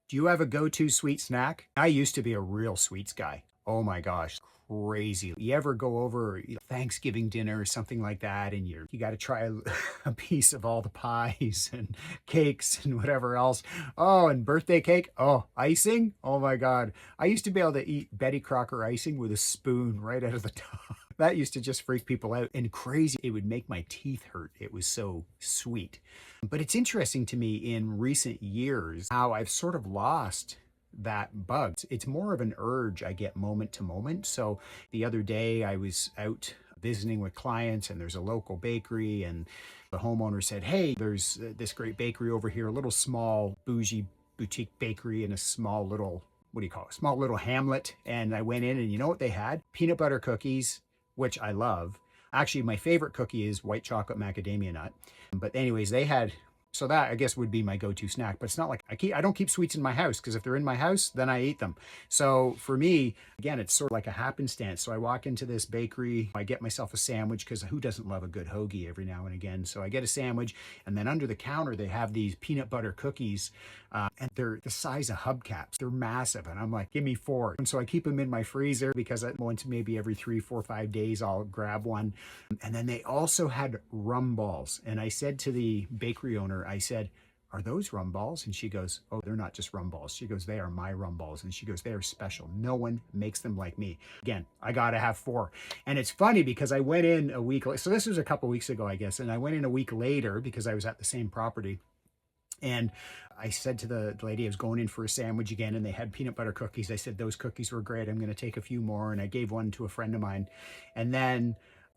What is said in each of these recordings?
Do you have a go-to sweet snack? I used to be a real sweets guy. Oh my gosh, crazy. You ever go over Thanksgiving dinner or something like that, and you got to try a piece of all the pies and cakes and whatever else. Oh, and birthday cake. Oh, icing. Oh my God. I used to be able to eat Betty Crocker icing with a spoon right out of the top. That used to just freak people out and crazy. It would make my teeth hurt. It was so sweet. But it's interesting to me in recent years how I've sort of lost that bug. It's more of an urge I get moment to moment. So the other day I was out visiting with clients and there's a local bakery and the homeowner said, hey, there's this great bakery over here, a little small bougie boutique bakery in a small little, what do you call it? Small little hamlet. And I went in and you know what they had? Peanut butter cookies, which I love. Actually, my favorite cookie is white chocolate macadamia nut. But anyways, they had, so that I guess would be my go-to snack. But it's not like I don't keep sweets in my house because if they're in my house, then I eat them. So for me, again, it's sort of like a happenstance. So I walk into this bakery, I get myself a sandwich because who doesn't love a good hoagie every now and again? So I get a sandwich, and then under the counter they have these peanut butter cookies, and they're the size of hubcaps. They're massive, and I'm like, give me four. And so I keep them in my freezer because once maybe every 3, 4, 5 days I'll grab one. And then they also had Rumballs, and I said to the bakery owner, I said, are those Rumballs? And she goes, oh, they're not just Rumballs. She goes, they are my Rumballs. And she goes, they are special. No one makes them like me. Again, I got to have 4. And it's funny because I went in a week, so this was a couple weeks ago, I guess. And I went in a week later because I was at the same property. And I said to the lady, I was going in for a sandwich again, and they had peanut butter cookies. I said, those cookies were great. I'm going to take a few more. And I gave one to a friend of mine.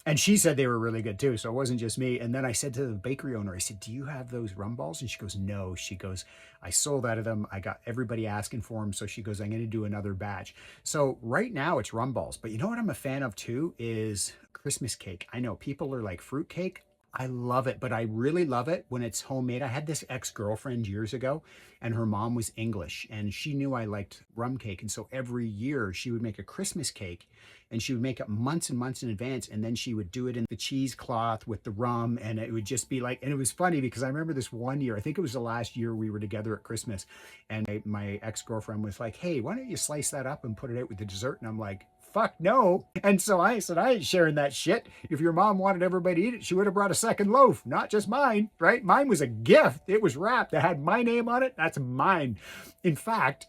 And she said they were really good too. So it wasn't just me. And then I said to the bakery owner, I said, do you have those Rumballs? And she goes, no. She goes, I sold out of them. I got everybody asking for them. So she goes, I'm going to do another batch. So right now it's Rumballs. But you know what I'm a fan of too is Christmas cake. I know people are like fruit cake. I love it, but I really love it when it's homemade. I had this ex-girlfriend years ago, and her mom was English, and she knew I liked rum cake. And so every year she would make a Christmas cake, and she would make it months and months in advance, and then she would do it in the cheesecloth with the rum, and it would just be like, and it was funny because I remember this one year, I think it was the last year we were together at Christmas, and my ex-girlfriend was like, hey, why don't you slice that up and put it out with the dessert? And I'm like, fuck no. And so I said, I ain't sharing that shit. If your mom wanted everybody to eat it, she would have brought a second loaf, not just mine, right? Mine was a gift. It was wrapped. It had my name on it. That's mine. In fact,